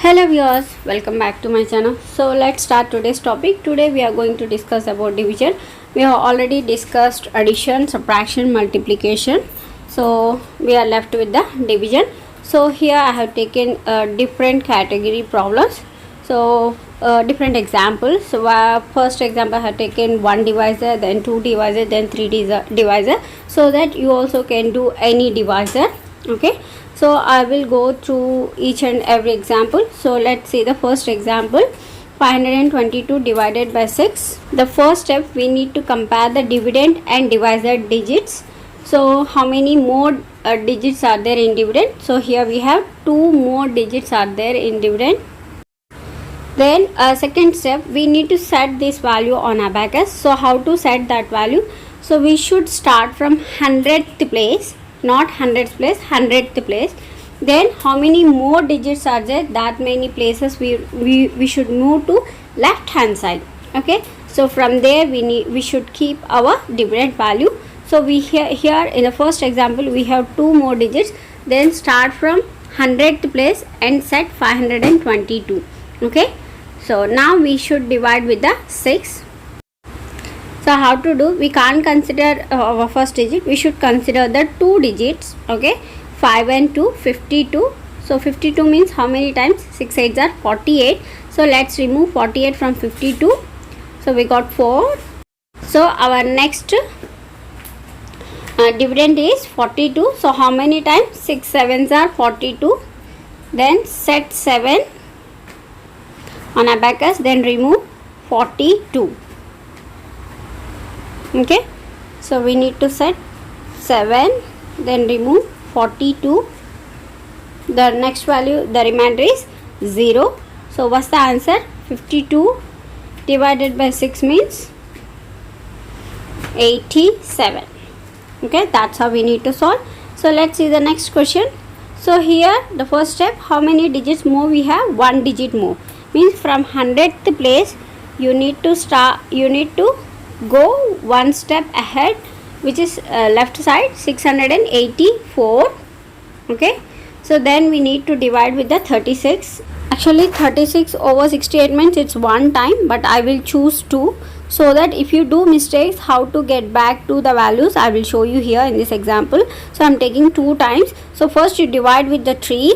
Hello viewers, welcome back to my channel. So let's start today's topic. Today we are going to discuss about division. We have already discussed addition, subtraction, multiplication. So we are left with the division. So here I have taken different category problems. So different examples. So first example I have taken one divisor, then two divisor, then three divisor, so that you also can do any divisor. Okay, so I will go through each and every example. So let's see the first example. 522 divided by 6. The first step, we need to compare the dividend and divisor digits. So how many more digits are there in dividend? So here we have two more digits are there in dividend. Then second step, we need to set this value on abacus. So how to set that value? So we should start from 100th place, not 100th place, 100th place. Then how many more digits are there? That many places we should move to left hand side. Okay, so from there we should keep our dividend value. So we here in the first example we have two more digits. Then start from 100th place and set 522. Okay, so now we should divide with the 6. So how to do? We can't consider our first digit. We should consider the two digits. Okay, 5 and 2, 52. So 52 means how many times? 6 8s are 48. So let's remove 48 from 52. So we got 4. So our next dividend is 42. So how many times? 6 7s are 42. Then set 7 on abacus. Then remove 42. Okay, so we need to set 7, then remove 42. The next value, the remainder is 0. So what's the answer? 52 divided by 6 means 87. Okay, that's how we need to solve. So let's see the next question. So here the first step, how many digits more we have? One digit more. Means from 100th place you need to go one step ahead, which is left side, 684. Okay, so then we need to divide with the 36. Actually 36 over 68 means it's one time, but I will choose 2, so that if you do mistakes, how to get back to the values I will show you here in this example. So I'm taking 2 times. So first you divide with the 3.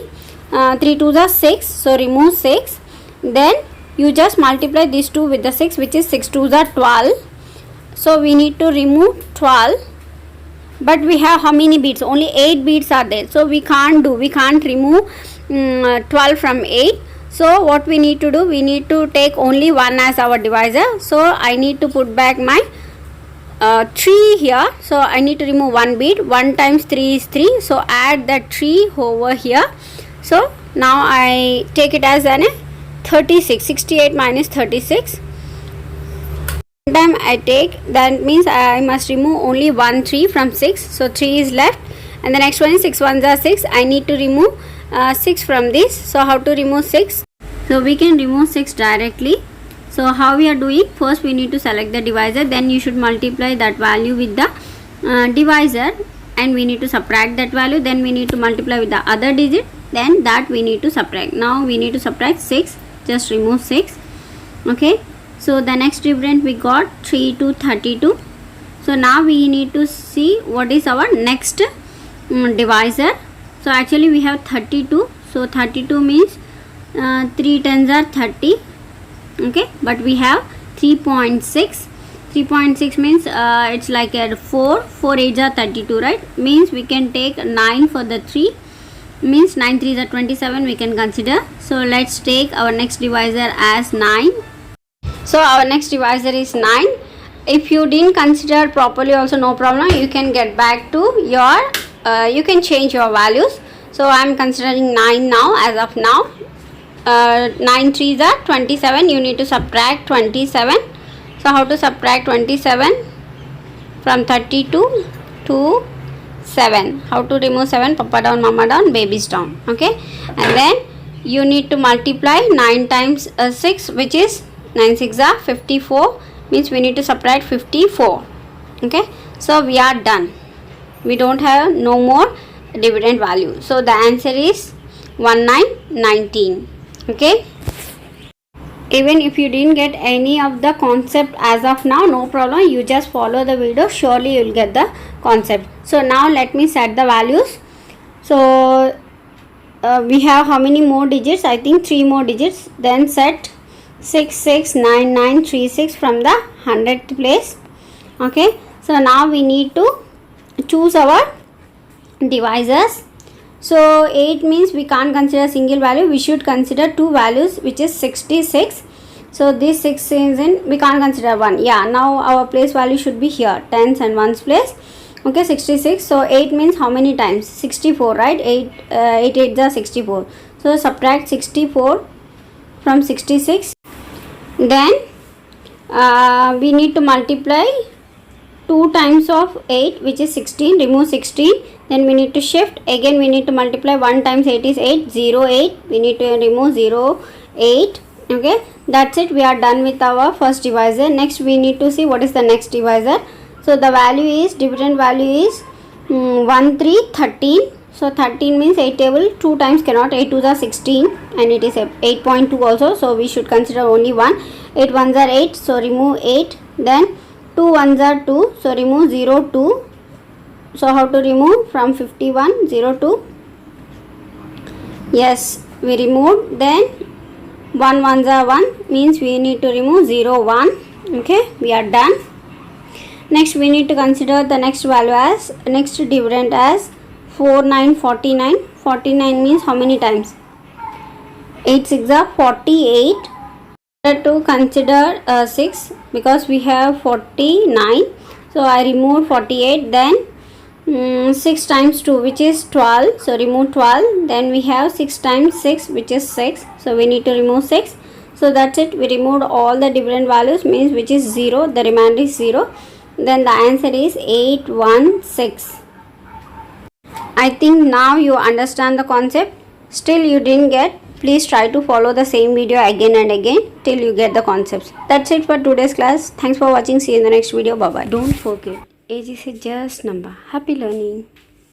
3 2s are 6, so remove 6. Then you just multiply these 2 with the 6, which is 6 2s are 12. So we need to remove 12, but we have how many beads? Only 8 beads are there. So we can't remove 12 from 8. So what we need to do? We need to take only 1 as our divisor. So I need to put back my 3 here. So I need to remove 1 bead. 1 times 3 is 3. So add that 3 over here. So now I take it as an 36. 68 minus 36. Time I take, that means I must remove only 1 3 from 6. So 3 is left, and the next one is 6 1s are 6. I need to remove 6 from this. So how to remove 6? So we can remove 6 directly. So how we are doing? First we need to select the divisor, then you should multiply that value with the divisor, and we need to subtract that value. Then we need to multiply with the other digit, then that we need to subtract. Now we need to subtract 6. Just remove 6. Okay, so the next dividend we got 3 to 32. So now we need to see what is our next divisor. So actually we have 32. So 32 means 3 tens are 30. Okay, but we have 3.6. 3.6 means it's like a 4 8s are 32, right? Means we can take 9 for the 3. Means 9 3s are 27 we can consider. So let's take our next divisor as 9. So our next divisor is 9. If you didn't consider properly also, no problem, you can get back to your you can change your values. So I am considering 9 now as of now. 9 3s are 27. You need to subtract 27. So how to subtract 27 from 32 to 7? How to remove 7? Papa down, mama down, babies down. Okay, and then you need to multiply 9 times 6, which is 9 6 are 54. Means we need to subtract 54. Okay, so we are done. We don't have no more dividend value. So the answer is 1919. Okay, even if you didn't get any of the concept as of now, no problem, you just follow the video, surely you will get the concept. So now let me set the values. So we have how many more digits? I think 3 more digits. Then set 669936 from the 100th place. Okay, so now we need to choose our divisors. So 8 means we can't consider single value, we should consider two values, which is 66. So this 6 is in, we can't consider 1. Yeah, now our place value should be here, tens and ones place. Okay, 66. So 8 means how many times? 64, right? 8 8 are 64. So subtract 64 from 66. Then we need to multiply 2 times of 8, which is 16. Remove 16. Then we need to shift. Again we need to multiply 1 times 8 is 8. 0, 8. We need to remove 0, 8. Okay, that's it. We are done with our first divisor. Next we need to see what is the next divisor. So the value is, dividend value is 1, 3, 13. So 13 means 8 table, 2 times cannot, 8 2s are 16 and it is 8.2 also. So we should consider only 1. 8 1s are 8, so remove 8. Then 2 1s are 2, so remove 0, 2. So how to remove from 51, 0, 2? Yes, we removed. Then 1 1s are 1, means we need to remove 0, 1. Okay, we are done. Next we need to consider the next value as, next dividend as 4 9 49. 49 means how many times? 8 6 are 48. To consider 6 because we have 49. So I removed 48. Then 6 times 2, which is 12. So remove 12. Then we have 6 times 6, which is 6. So we need to remove 6. So that's it. We removed all the different values, means which is 0. The remainder is 0. Then the answer is 816. I think now you understand the concept. Still you didn't get, please try to follow the same video again and again till you get the concepts. That's it for today's class. Thanks for watching. See you in the next video. Bye bye. Don't forget, age is a just number. Happy learning.